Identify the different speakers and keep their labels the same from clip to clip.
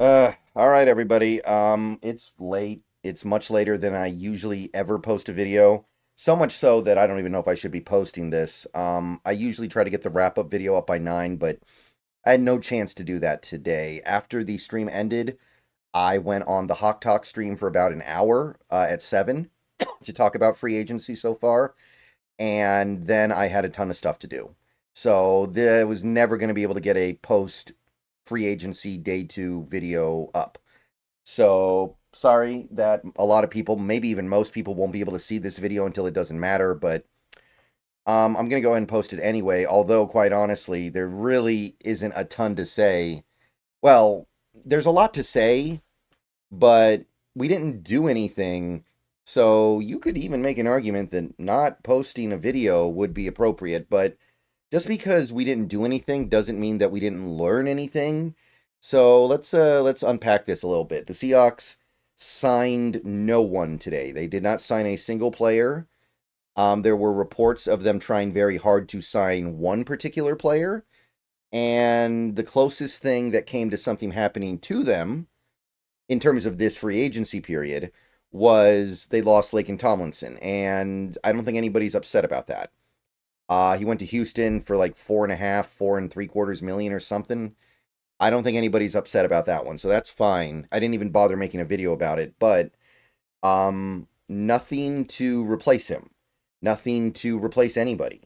Speaker 1: All right, everybody. It's late. It's much later than I usually ever post a video. So much so that I don't even know if I should be posting this. I usually try to get the wrap-up video up by 9, but I had no chance to do that today. After the stream ended, I went on the Hawk Talk stream for about an hour at 7 to talk about free agency so far, and then I had a ton of stuff to do. So there was never going to be able to get a post free agency day 2 video up. So sorry that a lot of people, maybe even most people, won't be able to see this video until it doesn't matter, but I'm going to go ahead and post it anyway, although quite honestly, there really isn't a ton to say. Well, there's a lot to say, but we didn't do anything. So you could even make an argument that not posting a video would be appropriate, but just because we didn't do anything doesn't mean that we didn't learn anything. So let's unpack this a little bit. The Seahawks signed no one today. They did not sign a single player. There were reports of them trying very hard to sign one particular player, and the closest thing that came to something happening to them in terms of this free agency period was they lost Laken Tomlinson, and I don't think anybody's upset about that. He went to Houston for like 4.5, 4.75 million or something. I don't think anybody's upset about that one, so that's fine. I didn't even bother making a video about it, but nothing to replace him. Nothing to replace anybody.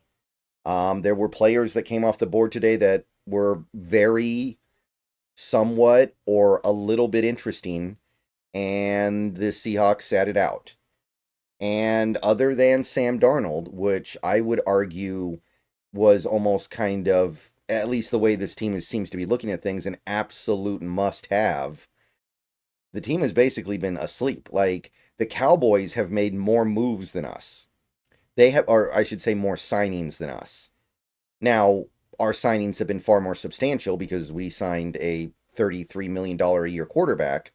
Speaker 1: There were players that came off the board today that were very somewhat or a little bit interesting, and the Seahawks sat it out. And other than Sam Darnold, which I would argue was almost kind of, at least the way this team seems to be looking at things, an absolute must have, the team has basically been asleep. Like, the Cowboys have made more moves than us. They have, or I should say, more signings than us. Now, our signings have been far more substantial because we signed a $33 million a year quarterback,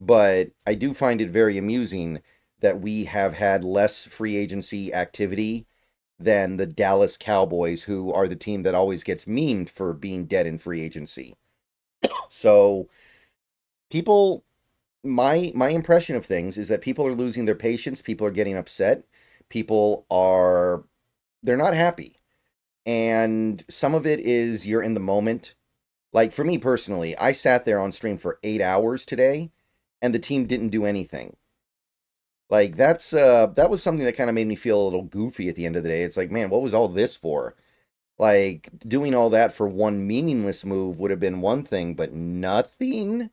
Speaker 1: but I do find it very amusing that we have had less free agency activity than the Dallas Cowboys, who are the team that always gets memed for being dead in free agency. So people, my impression of things is that people are losing their patience, people are getting upset, people are they're not happy. And some of it is you're in the moment. Like for me personally, I sat there on stream for 8 hours today and the team didn't do anything. Like that was something that kind of made me feel a little goofy at the end of the day. It's like, man, what was all this for? Like doing all that for one meaningless move would have been one thing, but nothing.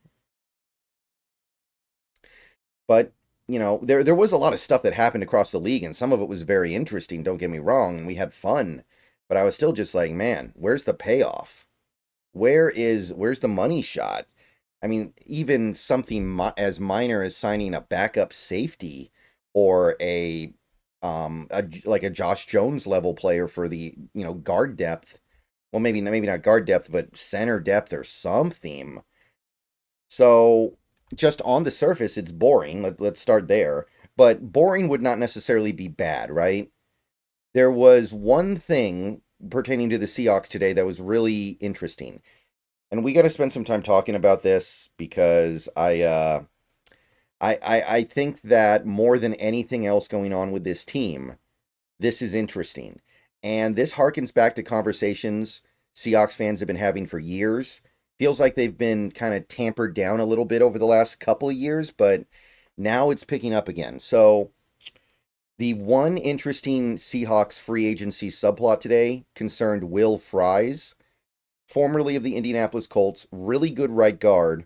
Speaker 1: But there was a lot of stuff that happened across the league, and some of it was very interesting. Don't get me wrong, and we had fun. But I was still just like, man, where's the payoff? Where's the money shot? I mean, even something as minor as signing a backup safety or like a Josh Jones level player for the guard depth. Well, maybe not guard depth, but center depth or something. So just on the surface, it's boring. Let's start there. But boring would not necessarily be bad, right? There was one thing pertaining to the Seahawks today that was really interesting. And we got to spend some time talking about this because I think that more than anything else going on with this team, this is interesting. And this harkens back to conversations Seahawks fans have been having for years. Feels like they've been kind of tampered down a little bit over the last couple of years, but now it's picking up again. So the one interesting Seahawks free agency subplot today concerned Will Fries, formerly of the Indianapolis Colts, really good right guard,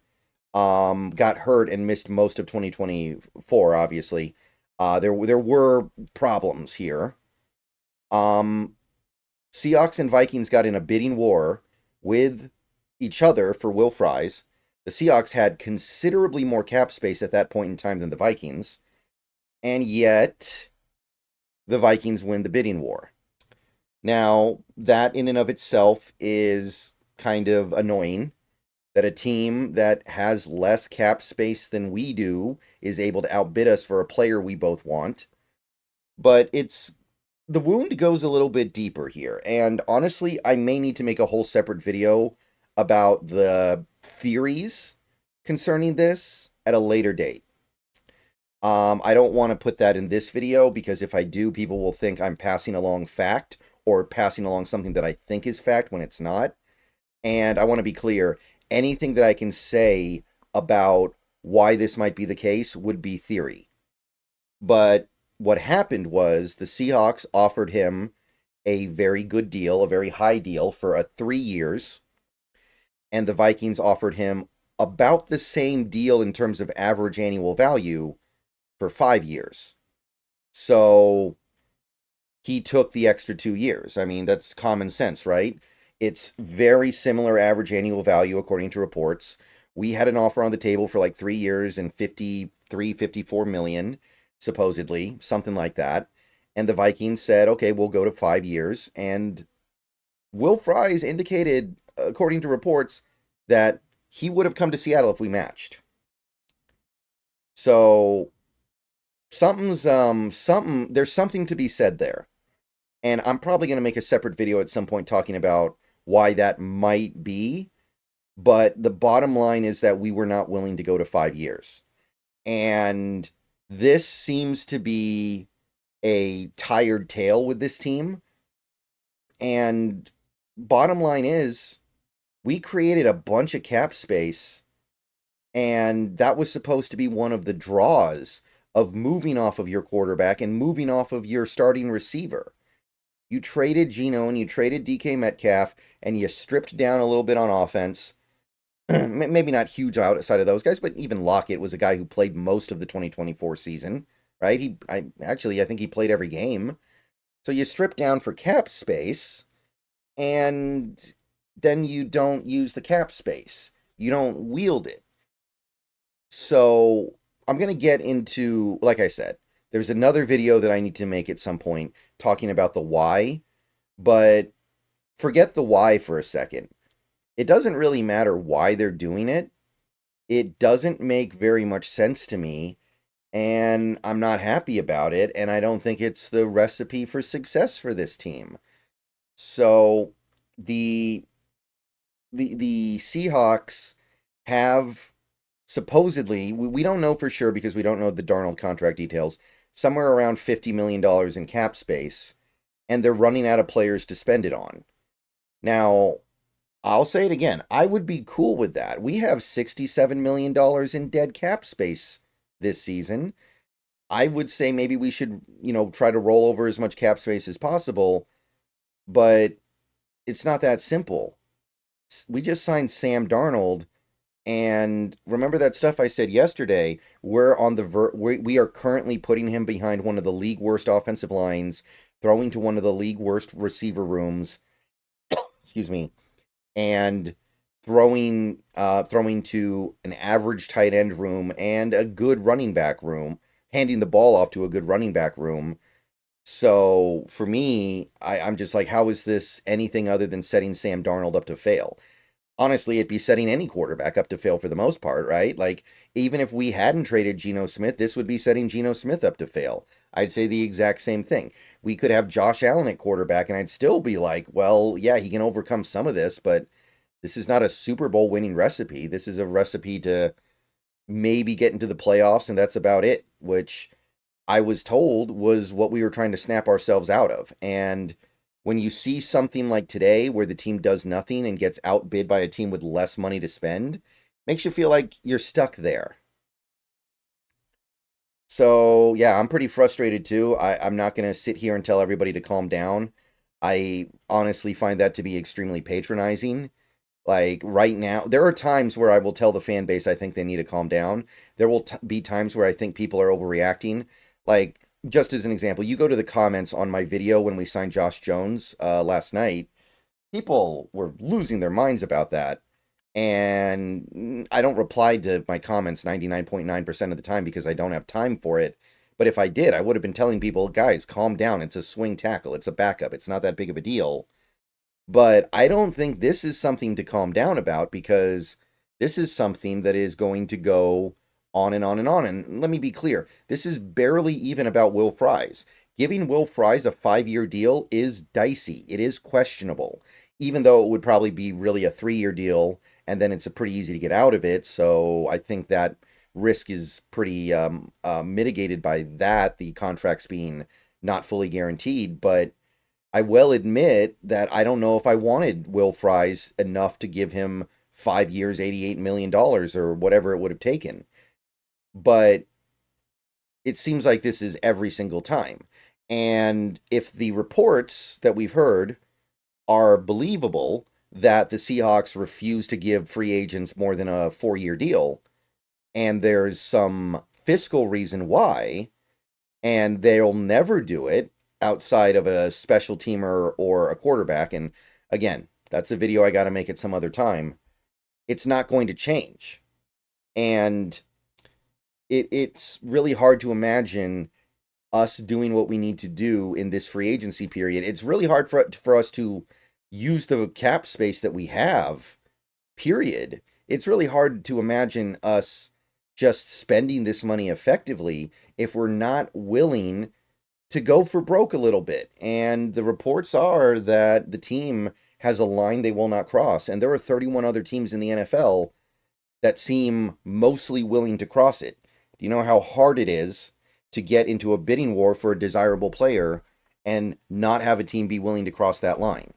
Speaker 1: got hurt and missed most of 2024, obviously. There were problems here. Seahawks and Vikings got in a bidding war with each other for Will Fries. The Seahawks had considerably more cap space at that point in time than the Vikings, and yet the Vikings win the bidding war. Now, that in and of itself is kind of annoying that a team that has less cap space than we do is able to outbid us for a player we both want. But the wound goes a little bit deeper here. And honestly, I may need to make a whole separate video about the theories concerning this at a later date. I don't want to put that in this video because if I do, people will think I'm passing along fact or passing along something that I think is fact when it's not. And I want to be clear, anything that I can say about why this might be the case would be theory. But what happened was the Seahawks offered him a very good deal, a very high deal for 3 years. And the Vikings offered him about the same deal in terms of average annual value for 5 years. So he took the extra 2 years. I mean, that's common sense, right? It's very similar average annual value according to reports. We had an offer on the table for like 3 years and 54 million, supposedly, something like that. And the Vikings said, okay, we'll go to 5 years. And Will Fries indicated, according to reports, that he would have come to Seattle if we matched. So there's something to be said there. And I'm probably going to make a separate video at some point talking about why that might be. But the bottom line is that we were not willing to go to 5 years. And this seems to be a tired tale with this team. And bottom line is, we created a bunch of cap space, and that was supposed to be one of the draws of moving off of your quarterback and moving off of your starting receiver. You traded Geno and you traded DK Metcalf, and you stripped down a little bit on offense. Maybe not huge outside of those guys, but even Lockett was a guy who played most of the 2024 season, right? I think he played every game. So you strip down for cap space, and then you don't use the cap space. You don't wield it. So I'm going to get into, like I said, there's another video that I need to make at some point talking about the why, but forget the why for a second. It doesn't really matter why they're doing it. It doesn't make very much sense to me, and I'm not happy about it, and I don't think it's the recipe for success for this team. So the Seahawks have supposedly, we don't know for sure because we don't know the Darnold contract details, somewhere around $50 million in cap space, and they're running out of players to spend it on. Now, I'll say it again, I would be cool with that. We have $67 million in dead cap space this season. I would say maybe we should, try to roll over as much cap space as possible, but it's not that simple. We just signed Sam Darnold, and remember that stuff I said yesterday? We're on the we are currently putting him behind one of the league worst offensive lines, throwing to one of the league worst receiver rooms. Excuse me. And throwing to an average tight end room and a good running back room, handing the ball off to a good running back room. So for me, I'm just like, how is this anything other than setting Sam Darnold up to fail? Honestly, it'd be setting any quarterback up to fail for the most part, right? Like, even if we hadn't traded Geno Smith, this would be setting Geno Smith up to fail. I'd say the exact same thing. We could have Josh Allen at quarterback, and I'd still be like, well, yeah, he can overcome some of this, but this is not a Super Bowl winning recipe. This is a recipe to maybe get into the playoffs, and that's about it, which I was told was what we were trying to snap ourselves out of. And when you see something like today where the team does nothing and gets outbid by a team with less money to spend, makes you feel like you're stuck there. So, yeah, I'm pretty frustrated too. I'm not going to sit here and tell everybody to calm down. I honestly find that to be extremely patronizing. Like, right now, there are times where I will tell the fan base I think they need to calm down. There will be times where I think people are overreacting. Like, just as an example, you go to the comments on my video when we signed Josh Jones last night, people were losing their minds about that. And I don't reply to my comments 99.9% of the time because I don't have time for it. But if I did, I would have been telling people, guys, calm down. It's a swing tackle. It's a backup. It's not that big of a deal. But I don't think this is something to calm down about because this is something that is going to go on and on and on. And let me be clear, this is barely even about Will Fries. Giving Will Fries a 5-year deal is dicey. It is questionable, even though it would probably be really a 3-year deal and then it's pretty easy to get out of it. So I think that risk is pretty mitigated by that, the contracts being not fully guaranteed. But I will admit that I don't know if I wanted Will Fries enough to give him 5 years, $88 million or whatever it would have taken. But it seems like this is every single time. And if the reports that we've heard are believable, that the Seahawks refuse to give free agents more than a 4-year deal, and there's some fiscal reason why, and they'll never do it outside of a special teamer or a quarterback, and again, that's a video I got to make at some other time, it's not going to change. And it's really hard to imagine us doing what we need to do in this free agency period. It's really hard for us to use the cap space that we have, period. It's really hard to imagine us just spending this money effectively if we're not willing to go for broke a little bit. And the reports are that the team has a line they will not cross. And there are 31 other teams in the NFL that seem mostly willing to cross it. Do you know how hard it is to get into a bidding war for a desirable player and not have a team be willing to cross that line?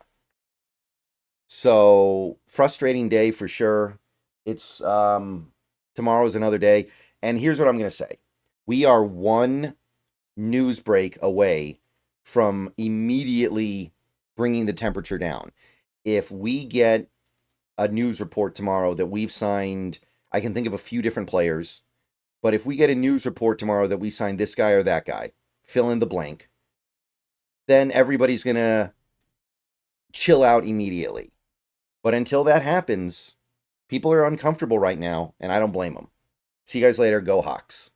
Speaker 1: So, frustrating day for sure. It's tomorrow's another day. And here's what I'm going to say. We are one news break away from immediately bringing the temperature down. If we get a news report tomorrow that we've signed, I can think of a few different players, but if we get a news report tomorrow that we signed this guy or that guy, fill in the blank, then everybody's going to chill out immediately. But until that happens, people are uncomfortable right now, and I don't blame them. See you guys later. Go Hawks.